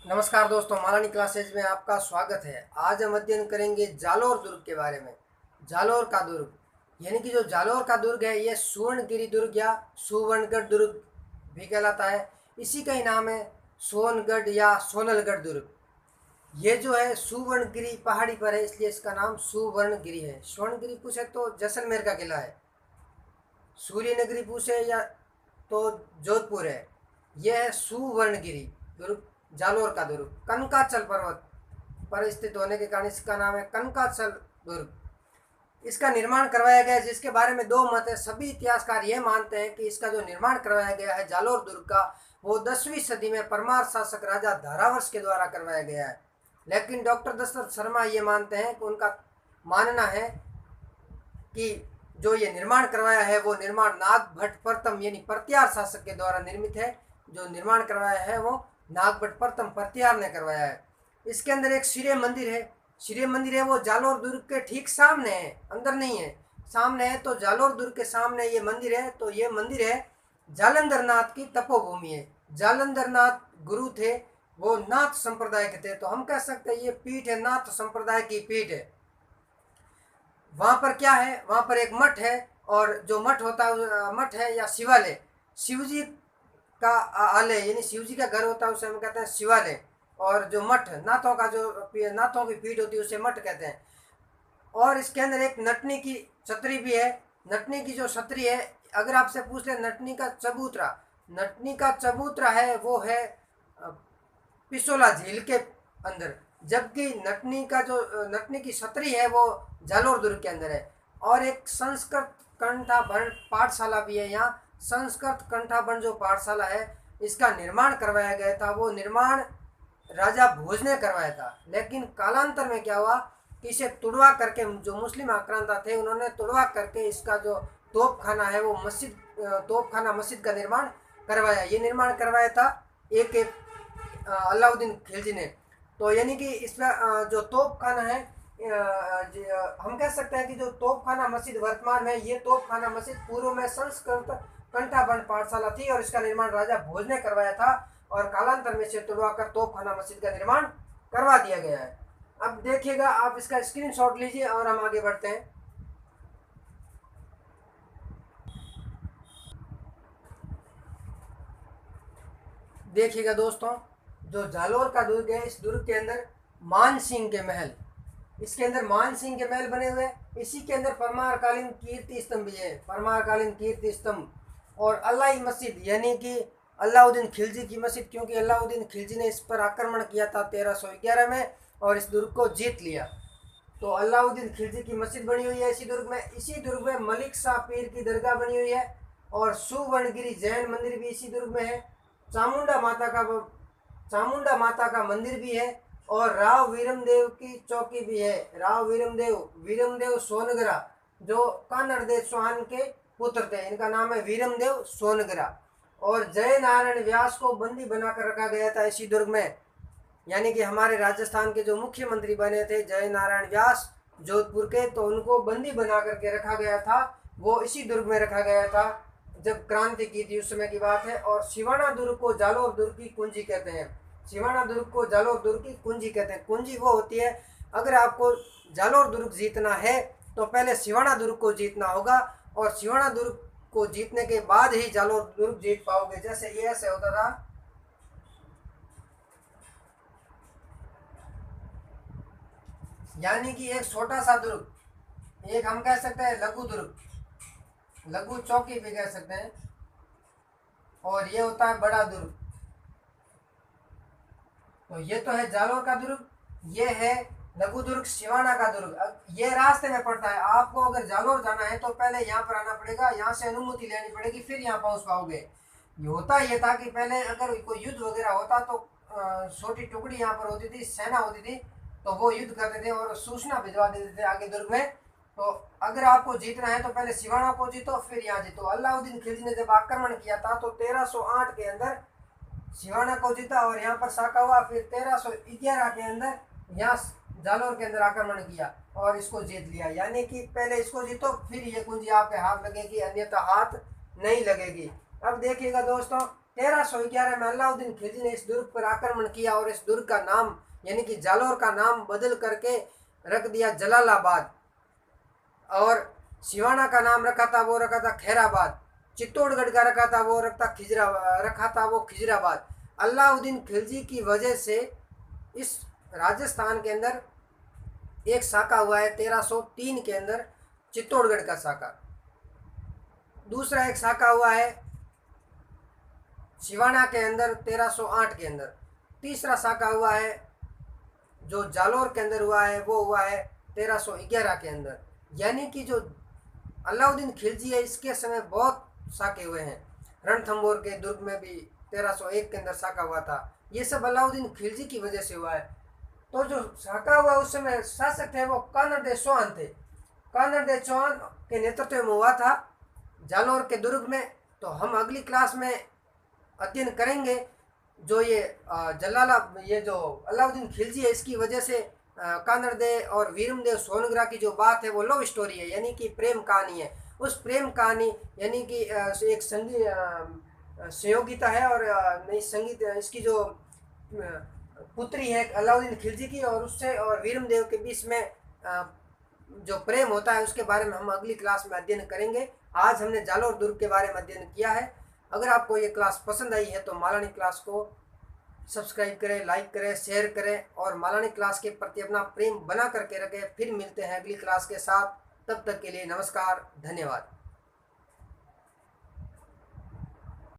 नमस्कार दोस्तों, मालानी क्लासेज में आपका स्वागत है। आज हम अध्ययन करेंगे जालोर दुर्ग के बारे में। जालोर का दुर्ग यानी कि जो जालोर का दुर्ग है ये सुवर्णगिरी दुर्ग या सुवर्णगढ़ दुर्ग भी कहलाता है। इसी का ही नाम है सोनगढ़ या सोनलगढ़ दुर्ग। ये जो है सुवर्णगिरी पहाड़ी पर है, इसलिए इसका नाम सुवर्णगिरी है। स्वर्णगिरी पूछे तो जैसलमेर का किला है, सूर्य नगरी पूछे या तो जोधपुर है। यह है सुवर्णगिरी दुर्ग, जालोर का दुर्ग। कनकाचल पर्वत पर स्थित होने के कारण इसका नाम है कनकाचल दुर्ग। इसका निर्माण करवाया गया, जिसके बारे में दो मत है। सभी इतिहासकार ये मानते हैं कि इसका जो निर्माण करवाया गया है जालोर दुर्ग का, वो 10वीं सदी में परमार शासक राजा धारावर्ष के द्वारा करवाया गया है। लेकिन डॉक्टर दशरथ शर्मा ये मानते हैं कि उनका मानना है कि जो ये निर्माण करवाया है वो निर्माण नागभट्ट प्रथम यानी प्रत्यार शासक के द्वारा निर्मित है। जो निर्माण करवाया है वो नागभट्ट प्रथम प्रत्यार ने करवाया है। इसके अंदर एक सूर्य मंदिर है। सूर्य मंदिर है वो जालोर दुर्ग के ठीक सामने है, अंदर नहीं है, सामने है। तो जालोर दुर्ग के सामने ये मंदिर है। तो ये मंदिर है जालंधर नाथ की तपोभूमि है। जालंधर नाथ गुरु थे, वो नाथ संप्रदाय के थे। तो हम कह सकते हैं ये पीठ है, नाथ संप्रदाय की पीठ है। वहां पर क्या है, वहां पर एक मठ है, और जो मठ होता है, मठ है या शिवालय, शिवजी का आलय यानी शिवजी का घर होता है, उसे हम कहते हैं शिवालय। और जो मठ नाथों का, जो नाथों की पीठ होती है, उसे मठ कहते हैं। और इसके अंदर एक नटनी की छतरी भी है। नटनी की जो छतरी है, अगर आपसे पूछ ले नटनी का चबूतरा, नटनी का चबूतरा है वो है पिसोला झील के अंदर, जबकि नटनी का जो नटनी की छतरी है वो जालोर दुर्ग के अंदर है। और एक संस्कृत कंठाभरण पाठशाला भी है यहाँ। संस्कृत कंठाभरण जो पाठशाला है, इसका निर्माण करवाया गया था। वो निर्माण राजा भोज ने करवाया था, लेकिन कालांतर में क्या हुआ कि इसे तुड़वा करके जो मुस्लिम आक्रांता थे उन्होंने तुड़वा करके इसका जो तोप खाना है वो मस्जिद, तोप खाना मस्जिद का निर्माण करवाया। ये निर्माण करवाया था एक एक अलाउद्दीन खिलजी ने। तो यानी कि इसमें जो तोप खाना है, हम कह सकते हैं कि जो तोप खाना मस्जिद वर्तमान में, ये तोप खाना मस्जिद पूर्व में संस्कृत कंठाभरण पाठशाला थी और इसका निर्माण राजा भोज ने करवाया था। और कालांतर में से तुड़वा कर तोप खाना मस्जिद का निर्माण करवा दिया गया है। अब देखिएगा, आप इसका स्क्रीनशॉट लीजिए और हम आगे बढ़ते हैं। देखिएगा दोस्तों, जो जालोर का दुर्ग है, इस दुर्ग के अंदर मान सिंह के महल, इसके अंदर मान सिंह के महल बने हुए हैं। इसी के अंदर परमारकालीन कीर्ति स्तंभ भी है, परमारकालीन कीर्ति स्तंभ। और अल्लाही मस्जिद यानी कि अलाउद्दीन खिलजी की मस्जिद, क्योंकि अलाउद्दीन खिलजी ने इस पर आक्रमण किया था 1311 में और इस दुर्ग को जीत लिया। तो अलाउद्दीन खिलजी की मस्जिद बनी हुई है इसी दुर्ग में। इसी दुर्ग में मलिक शाह पीर की दरगाह बनी हुई है। और सुवर्णगिरी जैन मंदिर भी इसी दुर्ग में है। चामुंडा माता का मंदिर भी है। और राव वीरमदेव की चौकी भी है। राव वीरमदेव सोनगरा, जो कान्हड़ देव चौहान के पुत्र थे, इनका नाम है वीरमदेव सोनगरा। और जय नारायण व्यास को बंदी बनाकर रखा गया था इसी दुर्ग में। यानी कि हमारे राजस्थान के जो मुख्यमंत्री बने थे जय नारायण व्यास जोधपुर के, तो उनको बंदी बना करके रखा गया था। वो इसी दुर्ग में रखा गया था जब क्रांति की थी, उस समय की बात है। और सिवाना दुर्ग को जालोर दुर्ग की कुंजी कहते हैं। सिवाना दुर्ग को जालोर दुर्ग की कुंजी कहते हैं। कुंजी वो होती है, अगर आपको जालोर दुर्ग जीतना है तो पहले सिवाना दुर्ग को जीतना होगा, और सिवाना दुर्ग को जीतने के बाद ही जालोर दुर्ग जीत पाओगे। जैसे ये ऐसे होता था, यानी कि एक छोटा सा दुर्ग, एक हम कह सकते हैं लघु दुर्ग, लघु चौकी भी कह सकते हैं। और ये होता है बड़ा दुर्ग। तो ये तो है जालोर का दुर्ग, ये है लघु दुर्ग सिवाना का दुर्ग। अब ये रास्ते में पड़ता है। आपको अगर जालोर जाना है तो पहले यहाँ पर आना पड़ेगा, यहाँ से अनुमति लेनी पड़ेगी, फिर यहाँ पहुँच पाओगे। ये होता ये था कि पहले अगर कोई युद्ध वगैरह होता तो छोटी टुकड़ी यहाँ पर होती थी, सेना होती थी, तो वो युद्ध करते थे और सूचना भिजवा देते थे आगे दुर्ग में। तो अगर आपको जीतना है तो पहले सिवाना को जीतो, फिर यहाँ जीतो। अलाउद्दीन खिलजी ने जब आक्रमण किया था तो 1308 के अंदर सिवाना को जीता और यहाँ पर साका हुआ। फिर 1311 के अंदर यहाँ जालोर के अंदर आक्रमण किया और इसको जीत लिया। यानी कि पहले इसको जीतो, फिर ये कुंजी आपके हाथ लगेगी, अन्यथा हाथ नहीं लगेगी। अब देखिएगा दोस्तों, 1311 में अलाउद्दीन खिलजी ने इस दुर्ग पर आक्रमण किया और इस दुर्ग का नाम यानी कि जालौर का नाम बदल करके रख दिया जलालाबाद, और सिवाना का नाम रखा था वो रखा था खैराबाद, चित्तौड़गढ़ का रखा था वो खिजराबाद। अलाउद्दीन खिलजी की वजह से इस राजस्थान के अंदर एक शाखा हुआ है 1303 के अंदर, चित्तौड़गढ़ का शाखा। दूसरा एक शाखा हुआ है सिवाना के अंदर 1308 के अंदर। तीसरा शाखा हुआ है जो जालौर के अंदर हुआ है वो हुआ है 1311 के अंदर। यानी कि जो अलाउद्दीन खिलजी है इसके समय बहुत शाखे हुए हैं। रणथंभौर के दुर्ग में भी 1301 के अंदर शाखा हुआ था। ये सब अलाउद्दीन खिलजी की वजह से हुआ है। तो जो शाखा हुआ उस समय शासक थे वो कानरदेव चौहान थे। कानरदेव चौहान के नेतृत्व में हुआ था जालौर के दुर्ग में। तो हम अगली क्लास में अध्ययन करेंगे जो ये जो अलाउद्दीन खिलजी है इसकी वजह से कानरदेव और वीरमदेव सोनग्रा की जो बात है वो लव स्टोरी है, यानी कि प्रेम कहानी है। उस प्रेम कहानी यानी कि एक संगीत सहयोगिता है और नई संगीत इसकी जो पुत्री है अलाउद्दीन खिलजी की और उससे और वीरमदेव के बीच में जो प्रेम होता है उसके बारे में हम अगली क्लास में अध्ययन करेंगे। आज हमने जालौर दुर्ग के बारे में अध्ययन किया है। अगर आपको ये क्लास पसंद आई है तो मालानी क्लास को सब्सक्राइब करें, लाइक करें, शेयर करें और मालानी क्लास के प्रति अपना प्रेम बना करके रखें। फिर मिलते हैं अगली क्लास के साथ। तब तक के लिए नमस्कार, धन्यवाद।